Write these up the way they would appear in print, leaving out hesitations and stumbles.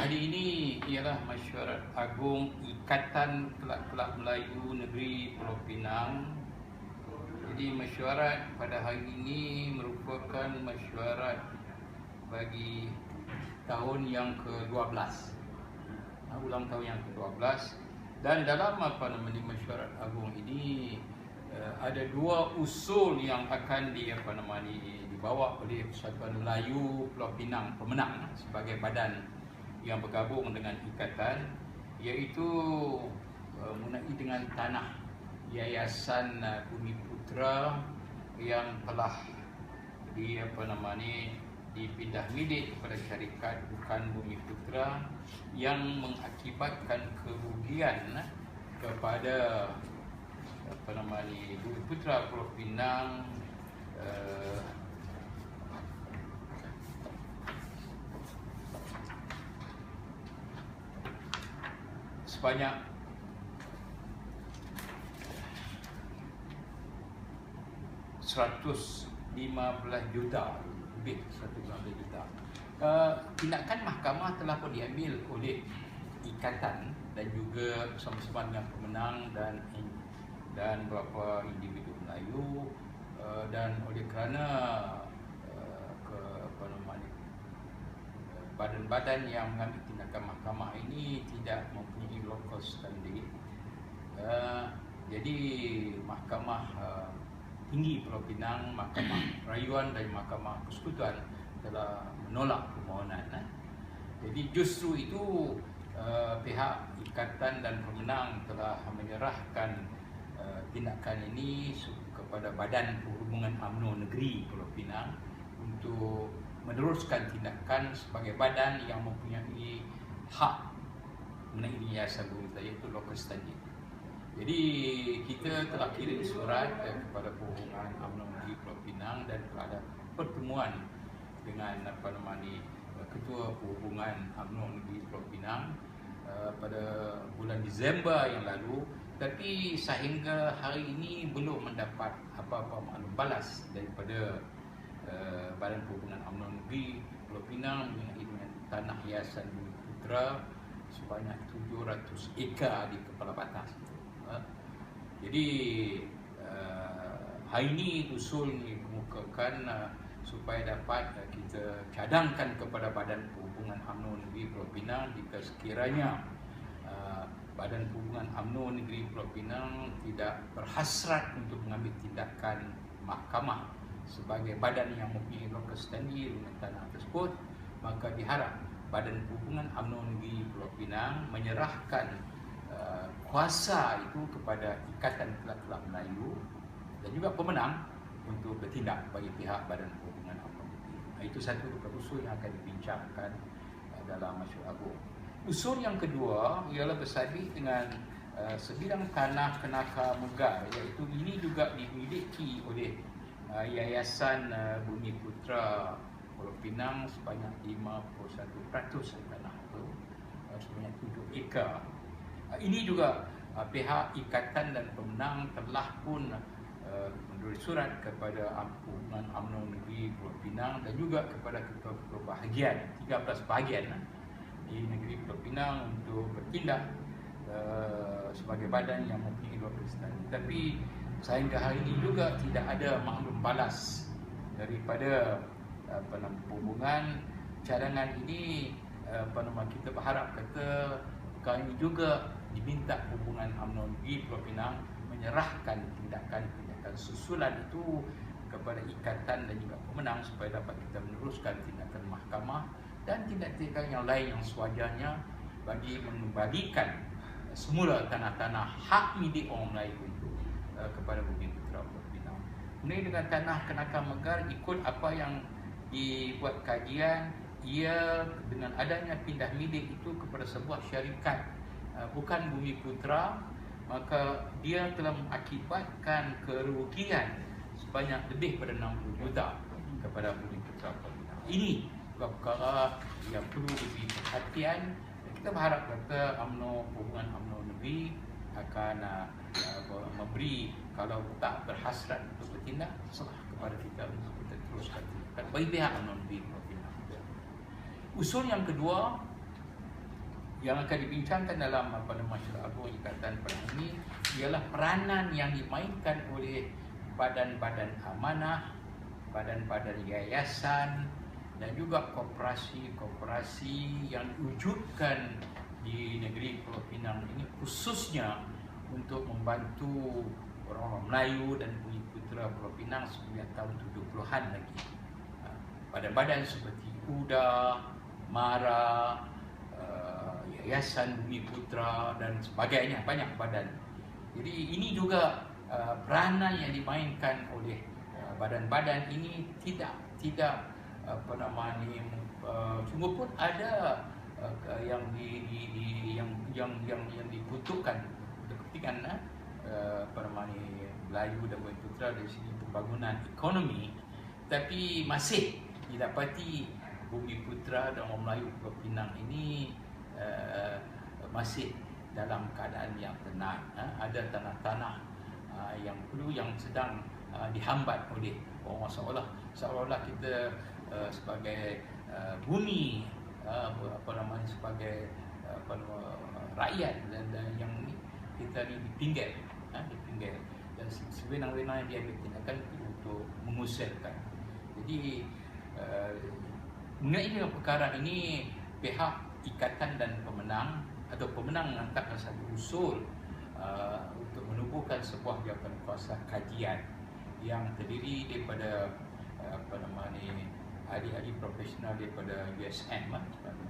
Hari ini ialah Mesyuarat Agung Ikatan Kelab-Kelab Melayu Negeri Pulau Pinang. Jadi mesyuarat pada hari ini merupakan mesyuarat bagi tahun yang ke-12, ulang tahun yang ke-12. Dan dalam mesyuarat agung ini ada dua usul yang akan dibawa oleh Persatuan Melayu Pulau Pinang Pemenang sebagai badan yang bergabung dengan ikatan, iaitu mengenai dengan tanah Yayasan Bumi Putra yang telah dipindah milik kepada syarikat Bukan Bumi Putra, yang mengakibatkan kerugian kepada Bumi Putra Pulau Pinang sebanyak $115 juta, lebih 115 juta. Tindakan mahkamah telah pun diambil oleh ikatan dan juga bersama-sama dengan pemenang dan beberapa individu Melayu, dan oleh kerana badan-badan yang mengambil tindakan mahkamah ini tidak mempunyai local standing, jadi Mahkamah Tinggi Pulau Pinang, Mahkamah Rayuan dan Mahkamah Persekutuan telah menolak permohonan. Jadi justru itu pihak ikatan dan pemenang telah menyerahkan tindakan ini kepada Badan Perhubungan UMNO Negeri Pulau Pinang untuk meneruskan tindakan sebagai badan yang mempunyai hak mengenai yayasan bumi, iaitu local standing. Jadi kita telah kirim surat kepada Perhubungan UMNO Negeri Pulau Pinang dan telah ada pertemuan dengan Ketua Perhubungan UMNO Negeri Pulau Pinang pada bulan Disember yang lalu, tapi sehingga hari ini belum mendapat apa-apa maklum balas daripada Badan Perhubungan UMNO Negeri Pulau Pinang mengenai dengan tanah Yayasan Bumi Putra sebanyak 700 ekar di Kepala Batas. Jadi hari ini usul dikemukakan supaya dapat kita cadangkan kepada Badan Perhubungan UMNO Negeri Pulau Pinang jika sekiranya Badan Perhubungan UMNO Negeri Pulau Pinang tidak berhasrat untuk mengambil tindakan mahkamah sebagai badan yang mempunyai local standing dengan tanah tersebut, maka diharap Badan Perhubungan UMNO Negeri Pulau Pinang menyerahkan kuasa itu kepada Ikatan Kelab-Kelab Melayu dan juga pemenang untuk bertindak bagi pihak Badan Perhubungan UMNO Negeri. Itu satu usul yang akan dibincangkan dalam mesyuarat agung. Usul yang kedua ialah bersadis dengan sebidang tanah Kenaka Megar, iaitu ini juga dimiliki oleh Yayasan Bumi Putra Pulau Pinang sebanyak 51% tanah itu, sebanyak 7 ekar. Ini juga pihak ikatan dan pemenang telah pun menulis surat kepada Perhubungan UMNO Negeri Pulau Pinang dan juga kepada ketua-ketua bahagian 13 bahagian di negeri Pulau Pinang untuk bertindak sebagai badan yang mempunyai local standing. Tapi sehingga hari ini juga tidak ada maklum balas daripada perhubungan. Cadangan ini kita berharap kata perkara ini juga diminta Perhubungan UMNO Negeri Pulau Pinang menyerahkan tindakan susulan itu kepada ikatan dan juga pemenang supaya dapat kita meneruskan tindakan mahkamah dan tindakan yang lain yang sewajarnya bagi mengembalikan semula tanah-tanah hak milik orang Melayu itu kepada Bumi Putra Pulau Pinang. Mengenai dengan tanah Kenaka Megar, ikut apa yang dibuat kajian, ia dengan adanya pindah milik itu kepada sebuah syarikat Bukan Bumi Putra, maka dia telah mengakibatkan kerugian sebanyak lebih pada 60 juta kepada Bumi Putra Pulau Pinang. Ini perkara yang perlu diberi perhatian. Kita berharap kata Perhubungan UMNO Negeri akan memberi, kalau tak berhasrat untuk bertindak, serah kepada kita untuk kita teruskan tindakan bagi pihak UMNO Negeri Pulau Pinang. Usul yang kedua yang akan dibincangkan dalam Masyarakat Agung Ikatan Pemenang ini ialah peranan yang dimainkan oleh badan-badan amanah, badan-badan yayasan dan juga koperasi-koperasi yang diwujudkan di negeri Pulau Pinang ini, khususnya untuk membantu orang-orang Melayu dan Bumi Putera Pulau Pinang sejak tahun 70-an lagi. Badan-badan seperti UDA, MARA, Yayasan Bumi Putera dan sebagainya, banyak badan. Jadi ini juga peranan yang dimainkan oleh badan-badan ini tidak sungguh pun ada yang dibutuhkan untuk kepentingan Melayu dan Bumi Putera dari segi pembangunan ekonomi, tapi masih didapati Bumi Putera dan orang Melayu Pulau Pinang ini masih dalam keadaan yang tenang. Ada tanah-tanah yang sedang dihambat oleh orang, seolah-olah kita sebagai bumi sebagai rakyat dan yang ini kita ni dipinggir dan sewenang-wenang dia ambil tindakan untuk mengusirkan. Jadi mengenai perkara ini, pihak ikatan dan pemenang atau pemenang mengangkatkan satu usul untuk menubuhkan sebuah jawatan kuasa kajian yang terdiri daripada ahli-ahli profesional daripada USM,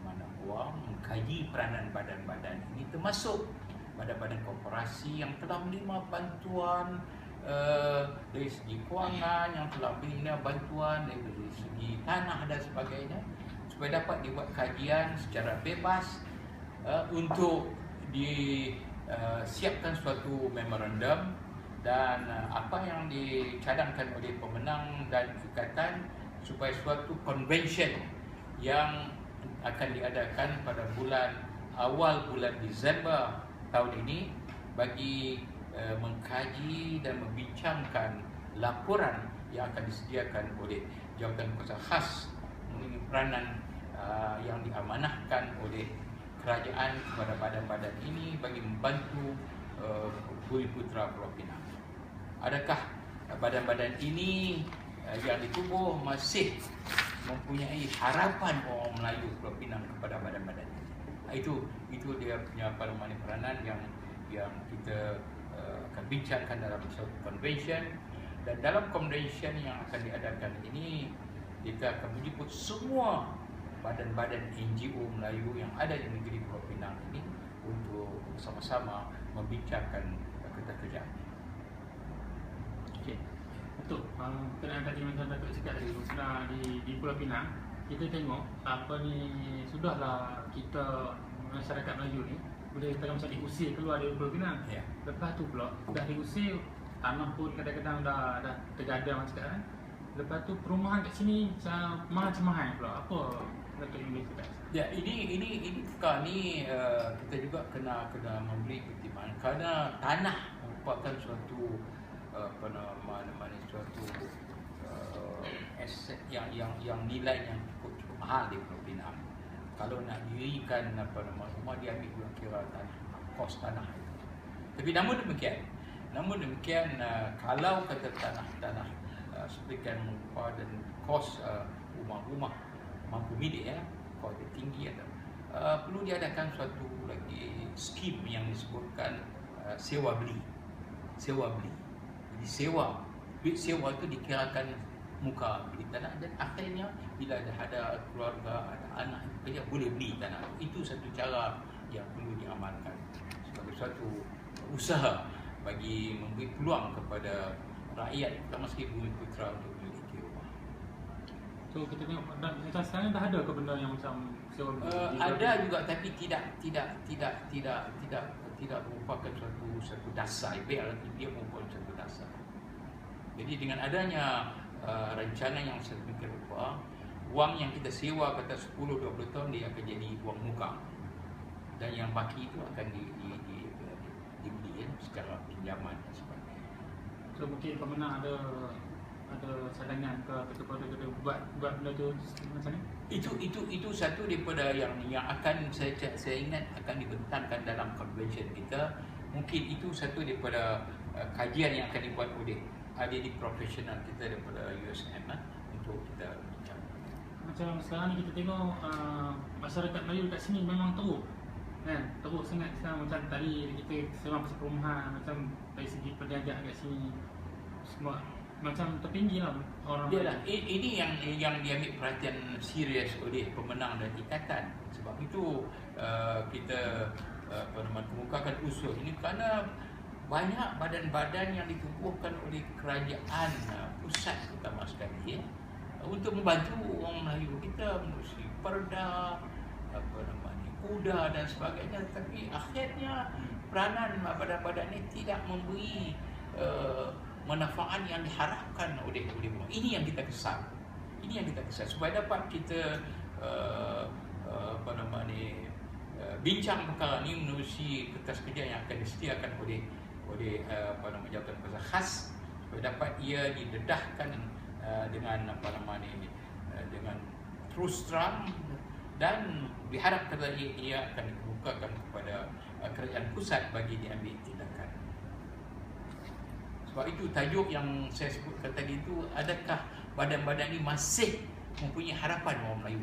mana Wang, mengkaji peranan badan-badan ini, termasuk badan-badan korporasi yang telah menerima bantuan dari segi kewangan, yang telah menerima bantuan dari segi tanah dan sebagainya, supaya dapat dibuat kajian secara bebas untuk disiapkan suatu memorandum dan apa yang dicadangkan oleh pemenang dan ikatan supaya suatu convention yang akan diadakan pada awal bulan Disember tahun ini bagi mengkaji dan membincangkan laporan yang akan disediakan oleh jawatan kuasa khas mengenai peranan yang diamanahkan oleh kerajaan kepada badan-badan ini bagi membantu Bumi Putera Pulau Pinang. Adakah badan-badan ini yang ditubuh masih mempunyai harapan orang Melayu Pulau Pinang kepada badan-badan ini? Itu dia punya peranan yang kita akan bincangkan dalam suatu convention, dan dalam convention yang akan diadakan ini kita akan menjemput semua badan-badan NGO Melayu yang ada di negeri Pulau Pinang ini untuk sama-sama membincangkan kerja-kerja. Okey, betul. Kerana tadi macam Datuk cakap tadi, di Pulau Pinang kita tengok sudahlah kita masyarakat Melayu ni boleh kata macam diusir keluar dari Pulau Pinang. Yeah. Lepas tu pula dah diusir, tanah pun kadang-kadang dah tergadang macam kan. Lepas tu perumahan kat sini macam mahal pula. Apa Datuk Yuli cakap? Ya, ini perkara ni kita juga kena memberi pertimbangan kerana tanah merupakan suatu suatu aset yang nilainya cukup mahal di Pulau Pinang. Kalau nak dirikan rumah, dia ambil juga kira kos tanah itu. Tapi namun demikian kalau kata tanah seperti rupa dan kos rumah mampu milik kos tinggi atau perlu diadakan suatu lagi skim yang disebutkan sewa beli. Jadi duit sewa itu dikirakan muka beli tanah, dan akhirnya bila ada keluarga, ada anak, dia boleh beli tanah. Itu satu cara yang perlu diamalkan sebagai suatu usaha bagi memberi peluang kepada rakyat, terutama sekali Bumi Putera, untuk memiliki rumah. So kita tengok macam sekarang dah ada ke benda yang macam sewa beli? Ada juga, tapi tidak merupakan suatu dasar. Dia merupakan suatu dasar. Jadi dengan adanya rencana yang sedemikian rupa, wang yang kita sewa kata 10-20 tahun dia akan jadi wang muka, dan yang baki itu akan dibeli secara pinjaman dan sebagainya. So mungkin pemenang ada ada cadangan ke kita buat benda tu macam ni? Itu satu daripada yang akan saya ingat akan dibentangkan dalam convention kita. Mungkin itu satu daripada kajian yang akan dibuat oleh ahli profesional kita daripada USM untuk kita bincang. Macam sekarang ni kita tengok masyarakat Melayu dekat sini memang teruk kan, teruk sangat sekarang. Macam tadi kita sembang pasal perumahan, macam dari segi perniagaan kat sini semua macam tertinggi lah orang. Dia lah, ini yang diambil perhatian serius oleh pemenang dan ikatan. Sebab itu kita kemukakan usul ini kerana banyak badan-badan yang ditubuhkan oleh kerajaan pusat terutama sekali untuk membantu orang Melayu kita mengurusi perda, kuda dan sebagainya, tapi akhirnya peranan badan-badan ini tidak memberi manfaat yang diharapkan oleh mereka. Ini yang kita kesal. Supaya dapat kita bincang perkara ini menerusi kertas kerja yang akan disediakan oleh Jabatan Kuasa Khas, supaya dapat ia didedahkan dengan dengan terus terang, dan diharapkan ia akan dikemukakan kepada kerajaan pusat bagi diambil tindakan. Sebab itu tajuk yang saya sebutkan tadi itu, adakah badan-badan ini masih mempunyai harapan orang Melayu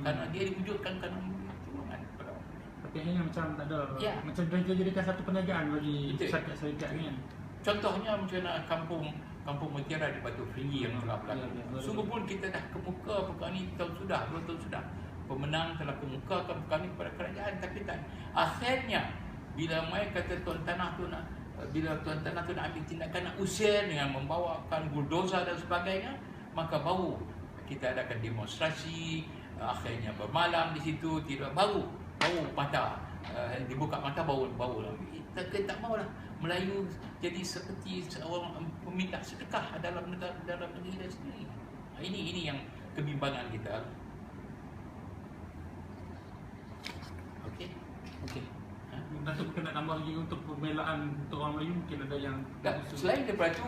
kerana dia diwujudkan kerana pertolongan kepada orang Melayu. Tapi akhirnya macam tak ada, macam dia jadikan satu perniagaan bagi syarikat ni kan. Contohnya macam kampung Mutiara di Batu Tinggi yang telah berlaku. Sungguh pun kita dah kemuka perkara ni 2 tahun sudah. Pemenang telah kemukakan perkara ni kepada kerajaan, tapi tak. Akhirnya bila mai kata tuan tanah tu nak ambil tindakan, nak usir dengan membawakan bulldozer dan sebagainya, maka baru kita adakan demonstrasi, akhirnya bermalam di situ, tidak baru mata dibuka mata baru kita tak maulah Melayu jadi seperti seorang peminta sedekah dalam negeri dia sendiri. Ini yang kebimbangan kita. Okey. Datuk mungkin nak tambah lagi untuk pembelaan untuk orang Melayu, mungkin ada yang selain daripada tu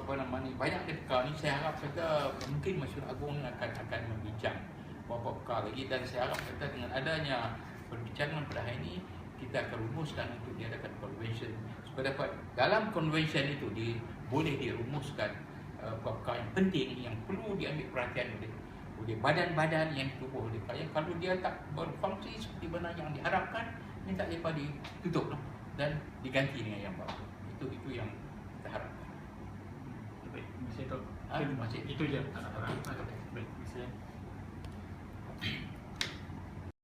banyak perkara ni. Saya harap kata mungkin Masyarakat Agung akan membincang beberapa perkara lagi, dan saya harap kata dengan adanya perbincangan pada hari ini kita akan rumuskan untuk diadakan convention, supaya dapat dalam convention itu boleh dirumuskan perkara yang penting yang perlu diambil perhatian oleh badan-badan yang ditubuh oleh kerajaan. Kalau dia tak berfungsi seperti mana yang diharapkan, ini tak dapat ditutup dan diganti dengan yang baru. Itu yang kita harapkan. Baik, terima kasih. Terima kasih. Itu je. Baik, terima kasih.